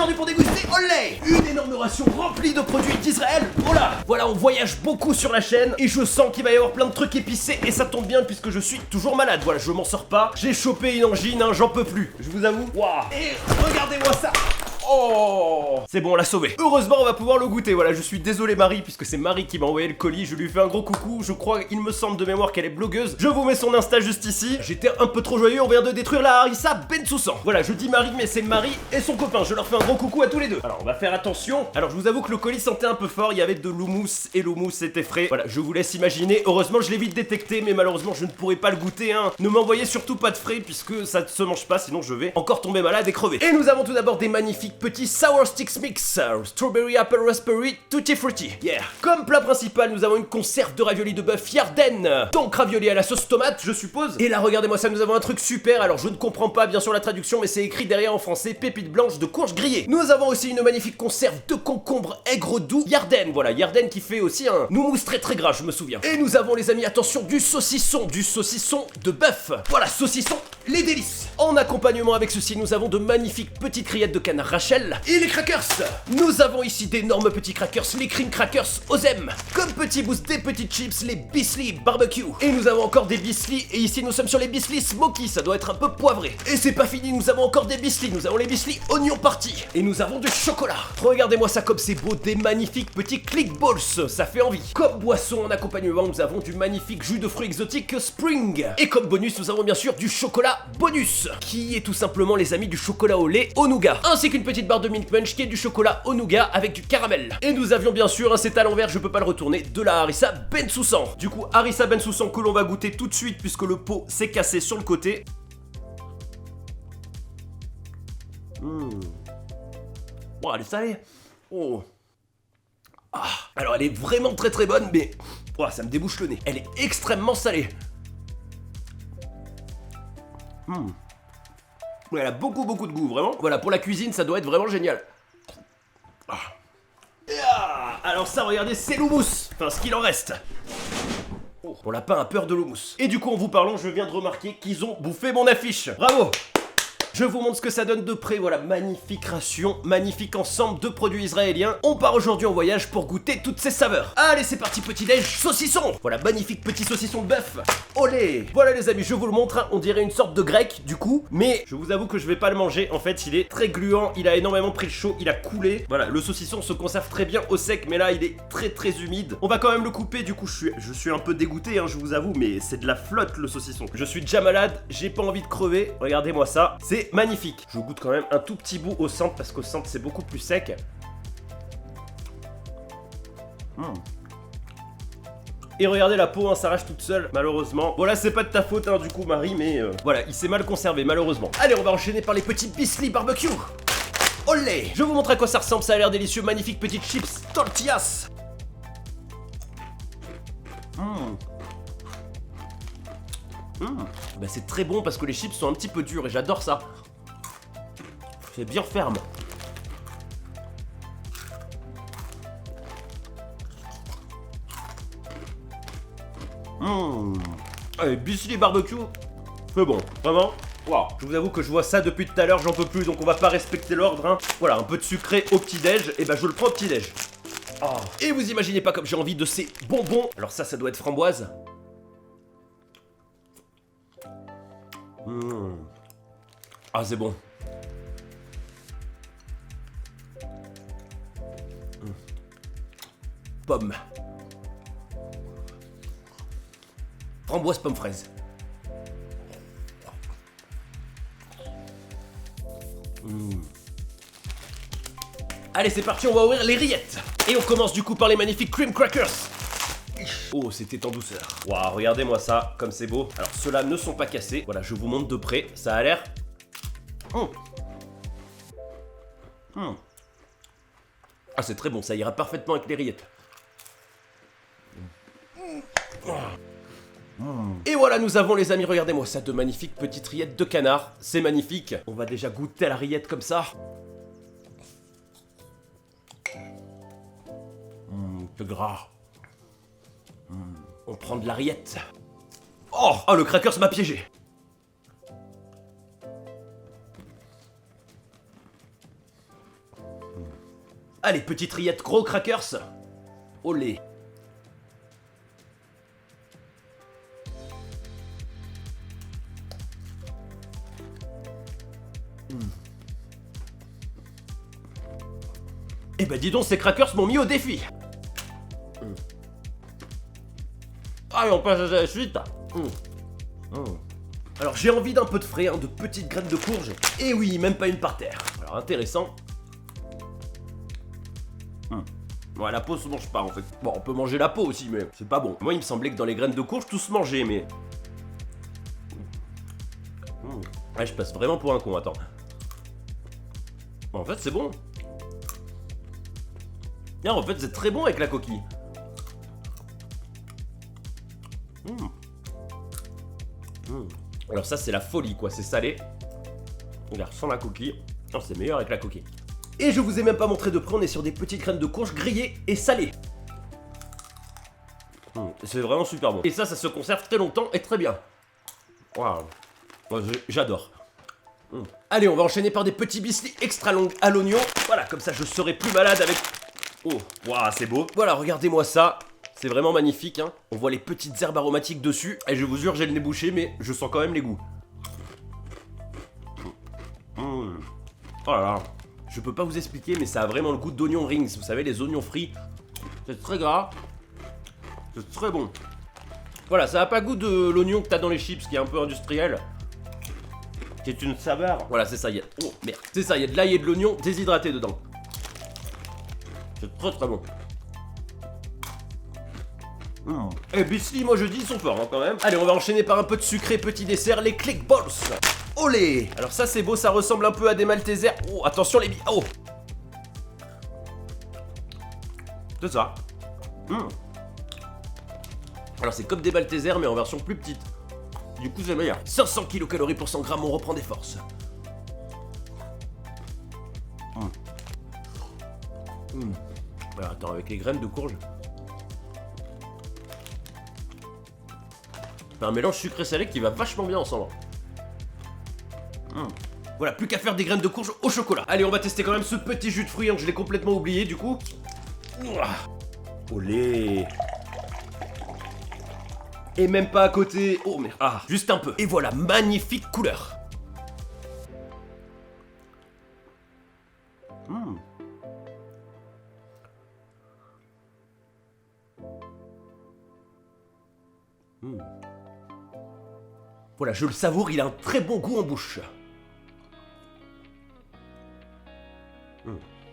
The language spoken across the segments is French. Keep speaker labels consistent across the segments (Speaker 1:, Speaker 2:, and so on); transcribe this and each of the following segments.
Speaker 1: bienvenue pour déguster Olé, une énorme ration remplie de produits d'Israël. Voilà, on voyage beaucoup sur la chaîne et je sens qu'il va y avoir plein de trucs épicés et ça tombe bien puisque je suis toujours malade. Voilà, je m'en sors pas, j'ai chopé une angine, hein, j'en peux plus, je vous avoue. Waouh. Et regardez-moi ça. Oh, c'est bon, on l'a sauvé. Heureusement, on va pouvoir le goûter. Voilà, je suis désolé Marie, puisque c'est Marie qui m'a envoyé le colis. Je lui fais un gros coucou. Je crois, il me semble de mémoire qu'elle est blogueuse. Je vous mets son Insta juste ici. J'étais un peu trop joyeux, on vient de détruire la harissa Bensoussan. Voilà, je dis Marie, mais c'est Marie et son copain. Je leur fais un gros coucou à tous les deux. Alors, on va faire attention. Alors, je vous avoue que le colis sentait un peu fort. Il y avait de l'houmous et l'houmous était frais. Voilà, je vous laisse imaginer. Heureusement, je l'ai vite détecté, mais malheureusement, je ne pourrai pas le goûter. Hein. Ne m'envoyez surtout pas de frais, puisque ça ne se mange pas, sinon je vais encore tomber malade et crever. Et nous avons tout d'abord des magnifiques petits sour sticks mix, strawberry, apple, raspberry, tutti frutti. Yeah. Comme plat principal, nous avons une conserve de raviolis de bœuf Yarden. Donc raviolis à la sauce tomate, je suppose. Et là, regardez-moi ça, nous avons un truc super. Alors, je ne comprends pas bien sûr la traduction, mais c'est écrit derrière en français, pépites blanches de courge grillée. Nous avons aussi une magnifique conserve de concombre aigre doux Yarden. Voilà, Yarden qui fait aussi un houmous très très gras, je me souviens. Et nous avons, les amis, attention, du saucisson de bœuf. Voilà, saucisson, les délices. En accompagnement avec ceci, nous avons de magnifiques petites rillettes de canard Rachel et les crackers. Nous avons ici d'énormes petits crackers, les cream crackers Ozem. Comme petit boost, des petites chips, les Bisley barbecue. Et nous avons encore des Bisley, et ici nous sommes sur les Bisley smoky, ça doit être un peu poivré. Et c'est pas fini, nous avons encore des Bisley, nous avons les Bisley oignon party. Et nous avons du chocolat. Regardez-moi ça comme c'est beau, des magnifiques petits click balls, ça fait envie. Comme boisson en accompagnement, nous avons du magnifique jus de fruits exotiques Spring. Et comme bonus, nous avons bien sûr du chocolat bonus, qui est tout simplement, les amis, du chocolat au lait au nougat. Ainsi qu'une petite barre de Milk Munch qui est du chocolat au nougat avec du caramel. Et nous avions bien sûr, hein, c'est à l'envers, je peux pas le retourner, de la harissa Bensoussan. Du coup, harissa Bensoussan que l'on va goûter tout de suite puisque le pot s'est cassé sur le côté. Oh, elle est salée. Oh. Ah. Alors elle est vraiment très très bonne, mais oh, ça me débouche le nez. Elle est extrêmement salée. Elle a beaucoup de goût, vraiment. Voilà, pour la cuisine, ça doit être vraiment génial. Alors ça, regardez, c'est l'houmous. Enfin, ce qu'il en reste. Oh, mon lapin a peur de l'houmous. Et du coup, en vous parlant, je viens de remarquer qu'ils ont bouffé mon affiche. Bravo! Je vous montre ce que ça donne de près, voilà, magnifique ration, magnifique ensemble de produits israéliens. On part aujourd'hui en voyage pour goûter toutes ces saveurs. Allez, c'est parti, petit déj, saucisson. Voilà, magnifique petit saucisson de bœuf. Olé. Voilà les amis, je vous le montre, hein, on dirait une sorte de grec du coup, mais je vous avoue que je vais pas le manger. En fait, il est très gluant, il a énormément pris le chaud, il a coulé. Voilà, le saucisson se conserve très bien au sec, mais là, il est très très humide. On va quand même le couper, du coup, je suis un peu dégoûté, hein, je vous avoue, mais c'est de la flotte le saucisson. Je suis déjà malade, j'ai pas envie de crever. Regardez-moi ça, c'est magnifique. Je goûte quand même un tout petit bout au centre parce qu'au centre c'est beaucoup plus sec. Et regardez la peau, hein, s'arrache toute seule, malheureusement. Voilà, c'est pas de ta faute, hein, du coup, Marie, mais voilà, il s'est mal conservé, malheureusement. Allez, on va enchaîner par les petits Bisley barbecue. Olé. Je vous montre à quoi ça ressemble, ça a l'air délicieux. Magnifiques petites chips tortillas. Bah, c'est très bon parce que les chips sont un petit peu durs et j'adore ça. C'est bien ferme. Allez, Bisley barbecue, c'est bon, vraiment. Wow. Je vous avoue que je vois ça depuis tout à l'heure, j'en peux plus, donc on va pas respecter l'ordre, hein. Voilà, un peu de sucré au petit-déj, et bah je le prends au petit-déj. Oh. Et vous imaginez pas comme j'ai envie de ces bonbons. Alors ça doit être framboise. Ah, c'est bon. Pomme. Framboise, pomme, fraise. Allez, c'est parti, on va ouvrir les rillettes. Et on commence du coup par les magnifiques cream crackers. Oh, c'était en douceur. Waouh, regardez-moi ça, comme c'est beau. Alors, ceux-là ne sont pas cassés. Voilà, je vous montre de près. Ça a l'air... Ah, c'est très bon, ça ira parfaitement avec les rillettes. Et voilà, nous avons, les amis, regardez-moi ça, de magnifiques petites rillettes de canard. C'est magnifique. On va déjà goûter à la rillette comme ça. C'est gras. On prend de la rillette. Oh, le crackers m'a piégé. Allez, petite rillette gros crackers. Olé. Eh ben dis donc, ces crackers m'ont mis au défi. Allez, on passe à la suite. Alors j'ai envie d'un peu de frais, hein, de petites graines de courge. Et oui, même pas une par terre. Alors intéressant. Ouais, la peau se mange pas en fait. Bon, on peut manger la peau aussi, mais c'est pas bon. Moi, il me semblait que dans les graines de courge, tout se mangeait, mais... Ouais, je passe vraiment pour un con, attends. En fait, c'est bon. Non, en fait, c'est très bon avec la coquille. Alors ça, c'est la folie, quoi. C'est salé. Regarde, sans la coquille. Non, c'est meilleur avec la coquille. Et je vous ai même pas montré de près, on est sur des petites graines de courge grillées et salées. C'est vraiment super bon. Et ça se conserve très longtemps et très bien. Waouh. Moi, j'adore. Allez, on va enchaîner par des petits biscuits extra longs à l'oignon. Voilà, comme ça je serai plus malade avec... Oh, waouh, c'est beau. Voilà, regardez-moi ça. C'est vraiment magnifique, hein. On voit les petites herbes aromatiques dessus. Et je vous jure, j'ai le nez bouché, mais je sens quand même les goûts. Oh là là. Je peux pas vous expliquer, mais ça a vraiment le goût d'oignon rings. Vous savez, les oignons frits. C'est très gras. C'est très bon. Voilà, ça a pas le goût de l'oignon que t'as dans les chips, qui est un peu industriel. Qui est une saveur. Voilà, c'est ça. Oh merde. C'est ça, il y a de l'ail et de l'oignon déshydraté dedans. C'est très très bon. Et Bisly, moi je dis, ils sont forts hein, quand même. Allez, on va enchaîner par un peu de sucré, petit dessert, les Click Balls. Olé. Alors ça c'est beau, ça ressemble un peu à des Maltesers. Oh, attention les billes. Oh. C'est ça. Alors c'est comme des Maltesers mais en version plus petite. Du coup c'est meilleur. 500 kcal pour 100 grammes, on reprend des forces. Alors attends, avec les graines de courge. Un mélange sucré-salé qui va vachement bien ensemble. Voilà, plus qu'à faire des graines de courge au chocolat. Allez, on va tester quand même ce petit jus de fruits, hein, que je l'ai complètement oublié du coup. Olé. Et même pas à côté. Oh merde. Ah, juste un peu. Et voilà, magnifique couleur. Voilà, je le savoure, il a un très bon goût en bouche.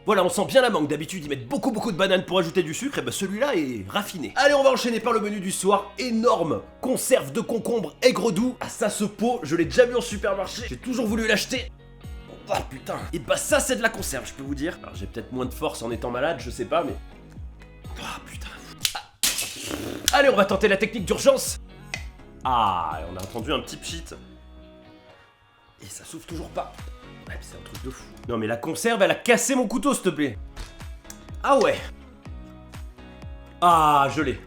Speaker 1: Voilà, on sent bien la mangue. D'habitude, ils mettent beaucoup de bananes pour ajouter du sucre. Et ben celui-là est raffiné. Allez, on va enchaîner par le menu du soir. Énorme conserve de concombre aigre doux. Ah, ça, ce pot, je l'ai déjà vu en supermarché. J'ai toujours voulu l'acheter. Oh putain. Et bah ça, c'est de la conserve, je peux vous dire. Alors, j'ai peut-être moins de force en étant malade, je sais pas, mais... Oh putain. Allez, on va tenter la technique d'urgence. Ah, on a entendu un petit pchit. Et ça s'ouvre toujours pas. Ouais, c'est un truc de fou. Non mais la conserve, elle a cassé mon couteau, s'il te plaît. Ah ouais. Ah, je l'ai.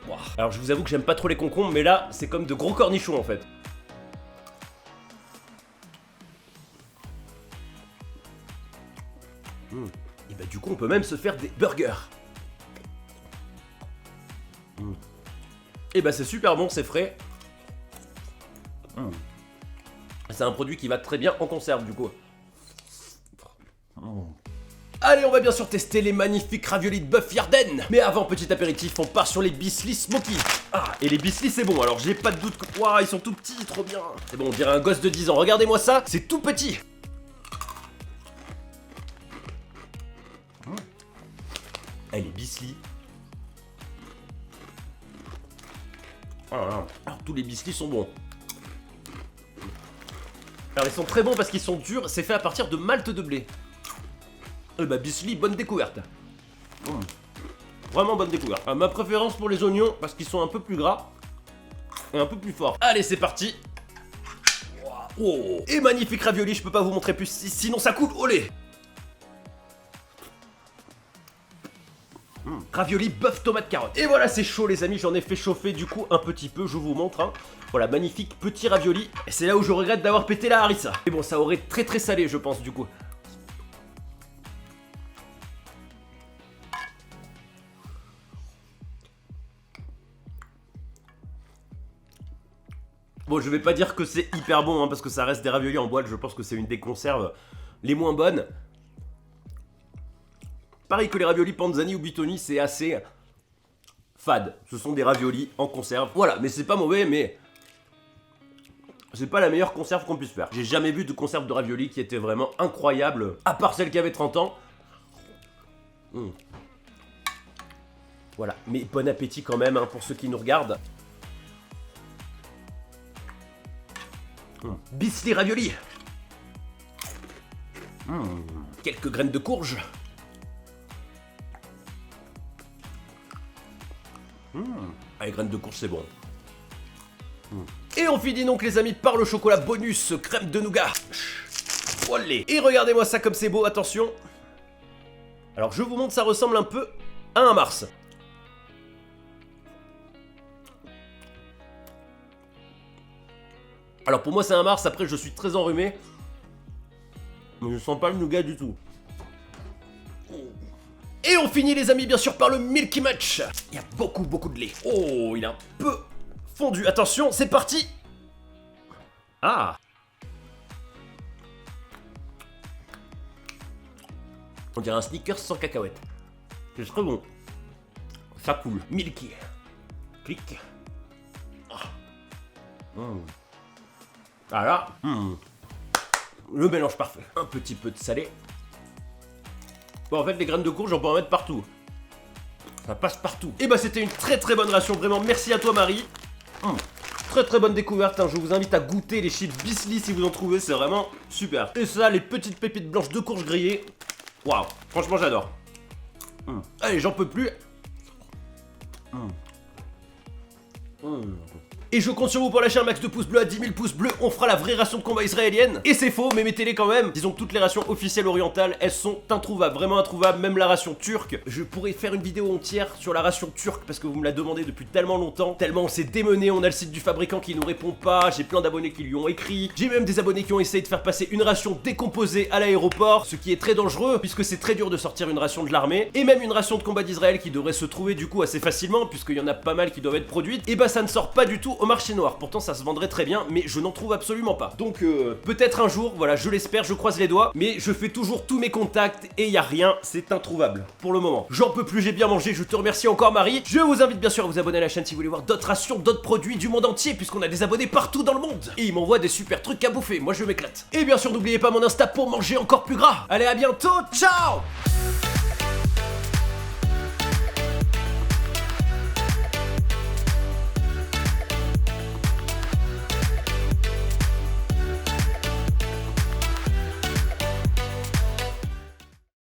Speaker 1: Wow. Alors je vous avoue que j'aime pas trop les concombres, mais là, c'est comme de gros cornichons en fait. Et bah du coup, on peut même se faire des burgers. Et bah c'est super bon, c'est frais. C'est un produit qui va très bien en conserve du coup. Allez, on va bien sûr tester les magnifiques raviolis de bœuf Yarden. Mais avant, petit apéritif, on part sur les Bisly Smoky. Ah, et les Bisly c'est bon, alors j'ai pas de doute que... Waouh, ils sont tout petits, trop bien. C'est bon, on dirait un gosse de 10 ans, regardez-moi ça, c'est tout petit. Allez, les Bisly. Alors tous les Bisly sont bons. Alors ils sont très bons parce qu'ils sont durs, c'est fait à partir de malt de blé. Bah Bisly, bonne découverte. Vraiment bonne découverte. Ma préférence pour les oignons parce qu'ils sont un peu plus gras et un peu plus forts. Allez, c'est parti. Oh. Et magnifique ravioli, je peux pas vous montrer plus sinon ça coule, olé. Ravioli bœuf tomate carotte. Et voilà, c'est chaud les amis, j'en ai fait chauffer du coup un petit peu, je vous montre hein. Voilà, magnifique petit ravioli. Et c'est là où je regrette d'avoir pété la harissa. Mais bon, ça aurait très salé je pense du coup. Bon, je vais pas dire que c'est hyper bon, hein, parce que ça reste des raviolis en boîte. Je pense que c'est une des conserves les moins bonnes. Pareil que les raviolis Panzani ou Buitoni, c'est assez fade. Ce sont des raviolis en conserve. Voilà, mais c'est pas mauvais, mais c'est pas la meilleure conserve qu'on puisse faire. J'ai jamais vu de conserve de raviolis qui était vraiment incroyable, à part celle qui avait 30 ans. Voilà, mais bon appétit quand même, hein, pour ceux qui nous regardent. Bisli ravioli. Quelques graines de courge. Ah, les graines de courge, c'est bon. Et on finit donc, les amis, par le chocolat bonus crème de nougat. Olé. Et regardez-moi ça comme c'est beau, attention. Alors, je vous montre, ça ressemble un peu à un Mars. Alors, pour moi, c'est un Mars. Après, je suis très enrhumé. Mais je sens pas le nougat du tout. Et on finit, les amis, bien sûr, par le Milky Match. Il y a beaucoup de lait. Oh, il est un peu fondu. Attention, c'est parti. Ah. On dirait un Snickers sans cacahuètes. C'est très bon. Ça coule. Milky. Clic. Ah là. Le mélange parfait. Un petit peu de salé. Bon, en fait, les graines de courge, on peut en mettre partout. Ça passe partout. Et bah, c'était une très bonne ration. Vraiment, merci à toi, Marie. Très bonne découverte, hein. Je vous invite à goûter les chips Bisli si vous en trouvez. C'est vraiment super. Et ça, les petites pépites blanches de courge grillées. Waouh. Franchement, j'adore. Allez, j'en peux plus. Et je compte sur vous pour lâcher un max de pouces bleus. À 10 000 pouces bleus, on fera la vraie ration de combat israélienne. Et c'est faux, mais mettez-les quand même. Disons que toutes les rations officielles orientales, elles sont introuvables, vraiment introuvables. Même la ration turque. Je pourrais faire une vidéo entière sur la ration turque parce que vous me la demandez depuis tellement longtemps. Tellement on s'est démené, on a le site du fabricant qui nous répond pas. J'ai plein d'abonnés qui lui ont écrit. J'ai même des abonnés qui ont essayé de faire passer une ration décomposée à l'aéroport, ce qui est très dangereux puisque c'est très dur de sortir une ration de l'armée. Et même une ration de combat d'Israël qui devrait se trouver du coup assez facilement puisqu'il y en a pas mal qui doivent être produites. Et bah ça ne sort pas du tout au marché noir. Pourtant ça se vendrait très bien, mais je n'en trouve absolument pas. Donc peut-être un jour, voilà, je l'espère, je croise les doigts, mais je fais toujours tous mes contacts et y a rien, c'est introuvable pour le moment. J'en peux plus, j'ai bien mangé, je te remercie encore, Marie. Je vous invite bien sûr à vous abonner à la chaîne si vous voulez voir d'autres rations, d'autres produits du monde entier, puisqu'on a des abonnés partout dans le monde. Et ils m'envoient des super trucs à bouffer, moi je m'éclate. Et bien sûr n'oubliez pas mon Insta pour manger encore plus gras. Allez, à bientôt, ciao.